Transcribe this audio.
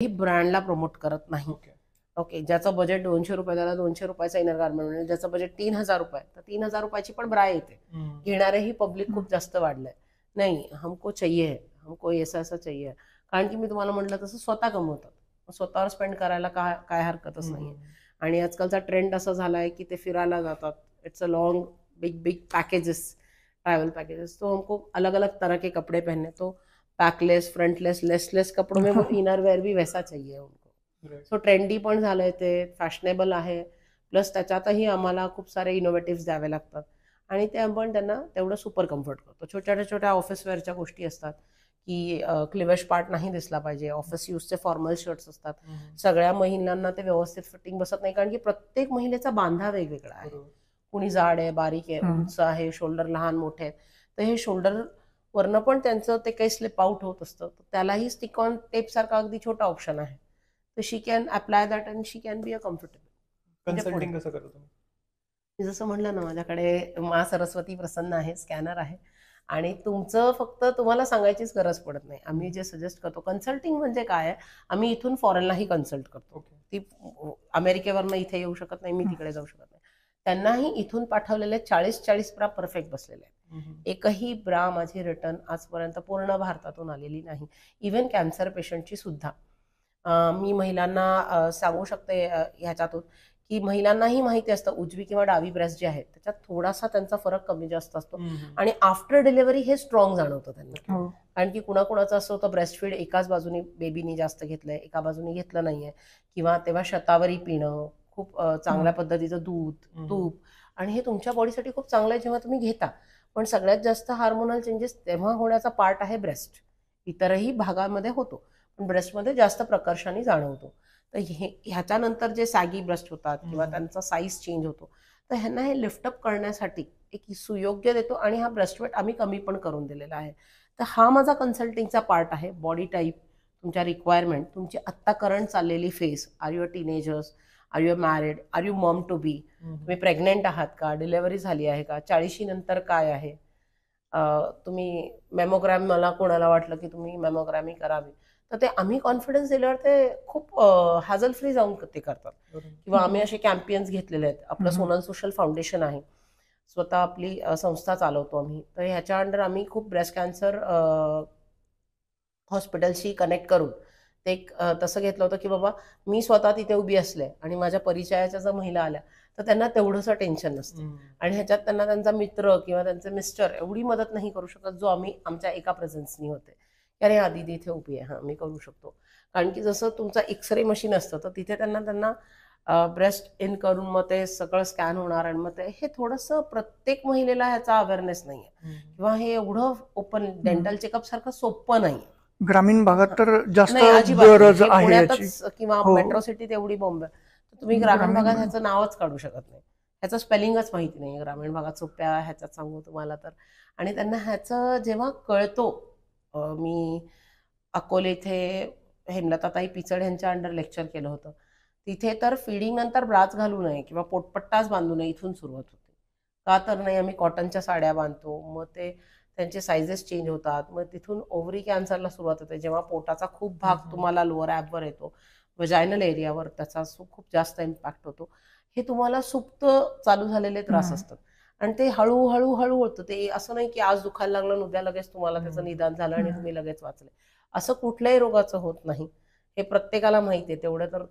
ही ब्रँडला promote करत नाही. Okay, ज्याचं बजेट 200 रुपये त्याला 200 रुपयाचा इनर गार्मेंट मिळेल, ज्याचं बजेट 3000 रुपये तर 3000 रुपयाची पण ब्रा येते. घेणारेही पब्लिक खूप जास्त वाढलंय. नाही, हमको चाहिए, हमको ऐसा ऐसा चाहिए. कारण की मी तुम्हाला म्हटलं तसं स्वतः कमवतात, स्वतःवर स्पेंड करायला काय हरकतच नाहीये. आणि आजकालचा ट्रेंड असा झालाय की ते फिरायला जातात. It's a long big big packages, travel packages. तो हमको अलग अलग तरह के कपड़े पहनने, तो बैकलेस, फ्रंटलेस, लेसलेस कपड़ों में वो इनर वेयर भी वैसा चाहिए उनको. सो ट्रेंडी पण झालंय ते, फॅशनेबल आहे. प्लस त्याच्यातही आम्हाला खूप सारे इनोव्हेटिव्ह द्यावे लागतात आणि ते आपण त्यांना तेवढं सुपर कम्फर्ट करतो. छोट्या छोट्या ऑफिस वेअरच्या गोष्टी असतात की क्लिवेज पार्ट नाही दिसला पाहिजे. ऑफिस यूजचे फॉर्मल शर्ट्स असतात. सगळ्या महिलांना ते व्यवस्थित फिटिंग बसत नाही, कारण की प्रत्येक महिलेचा बांधा वेगवेगळा आहे. कुणी जाड आहे, बारीक आहे, उंच आहे, शोल्डर लहान मोठे आहेत. तर हे शोल्डर वरनं पण त्यांचं ते काही स्लिप आउट होत असतं. त्यालाही स्टिक ऑन टेप सारखा अगदी छोटा ऑप्शन आहे. तर she can apply that and she can be a comfortable. Consulting कसं करतो तुम्ही? मी जसं म्हणलं ना, माझ्याकडे मा सरस्वती प्रसन्न आहे, स्कॅनर आहे आणि तुमचं फक्त तुम्हाला सांगायचीच गरज पडत नाही. आम्ही जे सजेस्ट करतो, कन्सल्टिंग म्हणजे काय आहे, आम्ही इथून फॉरेनलाही कन्सल्ट करतो. ती अमेरिकेवरनं इथे येऊ शकत नाही, मी तिकडे जाऊ शकत नाही. त्यांनाही इथून पाठवलेले 40 ब्रा परफेक्ट बसलेले आहेत. एकही ब्रा माझी रिटर्न आजपर्यंत पूर्ण भारतातून आलेली नाही. इव्हन कॅन्सर पेशंटची सुद्धा. मी महिलांना सांगू शकते ह्याच्यातून की महिलांनाही माहिती असतं उजवी किंवा डावी ब्रेस्ट जी आहे त्याच्यात थोडासा त्यांचा फरक कमी जास्त असतो आणि आफ्टर डिलिव्हरी हे स्ट्रॉंग जाणवतं त्यांना. कारण की कुणाकुणाचं असं होतं, ब्रेस्ट फीड एकाच बाजूनी बेबीनी जास्त घेतलंय, एका बाजूनी घेतलं नाहीये, किंवा तेव्हा शतावरी पिणं, खूप चांगल्या पद्धतीचं दूध, तूप, आणि हे तुमच्या बॉडीसाठी खूप चांगलं आहे जेव्हा तुम्ही घेता. पण सगळ्यात जास्त हार्मोनल चेंजेस तेव्हा होण्याचा पार्ट आहे ब्रेस्ट. इतरही भागामध्ये होतो, पण ब्रेस्टमध्ये जास्त प्रकर्षाने जाणवतो. तर ह्याच्यानंतर जे सॅगी ब्रेस्ट होतात किंवा त्यांचा साईज चेंज होतो, तर ह्यांना हे लिफ्टअप करण्यासाठी एक सुयोग्य देतो आणि हा ब्रेस्ट वेट आम्ही कमी पण करून दिलेला आहे. तर हा माझा कन्सल्टिंगचा पार्ट आहे. बॉडी टाईप, तुमच्या रिक्वायरमेंट, तुमची आत्ता करंट चाललेली phase, are you a teenagers, are you married, are you mom to be, तुम्ही प्रेग्नेंट आहात का, डिलेव्हरी झाली आहे का, 40 नंतर काय आहे, तुम्ही मेमोग्रॅम, मला कोणाला वाटलं की तुम्ही मेमोग्रॅमी करावी तर ते आम्ही कॉन्फिडन्स दिल्यावर ते खूप हाजल फ्री जाऊन ते करतात. किंवा आम्ही असे कॅम्पियन्स घेतलेले आहेत. आपलं सोनल सोशल फाउंडेशन आहे, स्वतः आपली संस्था चालवतो आम्ही. तर ह्याच्या अंडर आम्ही खूप ब्रेस्ट कॅन्सर हॉस्पिटलशी कनेक्ट करून ते एक तसं घेतलं होतं की बाबा मी स्वतः तिथे उभी असले आणि माझ्या परिचयाच्या जर महिला आल्या तर त्यांना तेवढंसं टेन्शन नसतं. आणि ह्याच्यात त्यांना त्यांचा मित्र किंवा त्यांचे मिस्टर एवढी मदत नाही करू शकत जो आम्ही आमच्या एका प्रेझेन्सनी होते. अरे हा दीदी इथे उभी आहे, हां मी करू शकतो. कारण की जसं तुमचा एक्सरे मशीन असतं तर तिथे त्यांना ब्रेस्ट इन करून मग ते सगळं स्कॅन होणार आणि मग ते हे थोडंसं प्रत्येक महिलेला ह्याचा अवेअरनेस नाहीये किंवा हे एवढं ओपन डेंटल चेकअप सारखं सोपं नाही. ग्रामीण भागात तर जास्त गरज आहे. पुण्यातच किंवा मेट्रो सिटीत एवढी बॉम्ब आहे, तर तुम्ही ग्रामीण भागात ह्याचं नावच काढू शकत नाही. ह्याचं स्पेलिंगच माहिती नाही ग्रामीण भागात सोप्या ह्याच्यात सांगू तुम्हाला तर. आणि त्यांना ह्याचं जेव्हा कळतो, मी अकोले इथे हेमलताताई पिचड यांच्या अंडर लेक्चर केलं होतं, तिथे तर फिडिंग नंतर ब्राच घालू नये किंवा पोटपट्टाच बांधू नये इथून सुरुवात होते. का तर नाही, आम्ही कॉटनच्या साड्या बांधतो, मग ते त्यांचे सायझेस चेंज होतात, मग तिथून ओव्हरी कॅन्सरला सुरुवात होते. जेव्हा पोटाचा खूप भाग तुम्हाला लोअर ॲपवर येतो, वजायनल एरियावर त्याचा खूप जास्त इम्पॅक्ट होतो. हे तुम्हाला सुप्त चालू झालेले त्रास असतात आणि ते हळूहळू होतं. ते असं नाही की आज दुखायला लागलं उद्या लगेच तुम्हाला त्याचं निदान झालं आणि तुम्ही लगेच वाचले. असं कुठल्याही रोगाचं होत नाही, हे प्रत्येकाला माहिती आहे. तेवढं तर